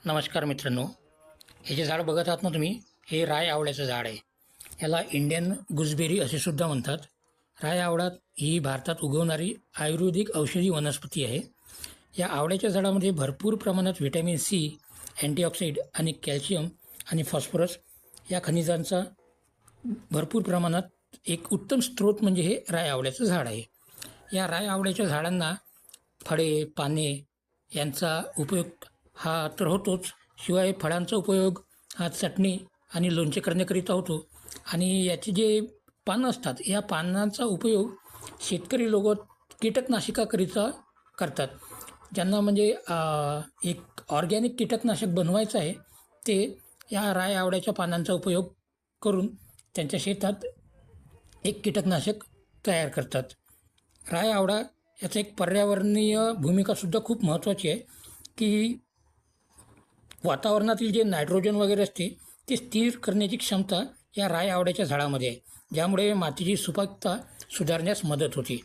नमस्कार मित्रांनो, हे जे झाड बघत आहात ना तुम्ही, हे राय आवळ्याचं झाड आहे. याला इंडियन गुजबेरी असे सुद्धा म्हणतात. राय आवळा ही भारतात उगवणारी आयुर्वेदिक औषधी वनस्पती आहे. या आवळ्याच्या झाडामध्ये भरपूर प्रमाणात व्हिटॅमिन सी, अँटीऑक्सिडंट आणि कॅल्शियम आणि फॉस्फरस या खनिजांचा भरपूर प्रमाणात एक उत्तम स्रोत म्हणजे हे राय आवळ्याचं झाड आहे. या राय आवळ्याच्या झाडांना फळे, पाने यांचा उपयोग हा तर होतोच. शिवाय फळांचा उपयोग हा चटणी आणि लोणचे करण्याकरिता होतो. आणि याचे जे पानं असतात, या पानांचा उपयोग शेतकरी लोक कीटकनाशकाकरिता करतात. ज्यांना म्हणजे एक ऑर्गॅनिक कीटकनाशक बनवायचं आहे, ते या राय आवळ्याच्या पानांचा उपयोग करून त्यांच्या शेतात एक कीटकनाशक तयार करतात. राय आवळा याचं एक पर्यावरणीय भूमिकासुद्धा खूप महत्त्वाची आहे, की वातावरणातील जे नायट्रोजन वगैरे असते ते स्थिर करण्याची क्षमता या राय आवळ्याच्या झाडामध्ये आहे, ज्यामुळे मातीची सुपीकता सुधारण्यास मदत होते.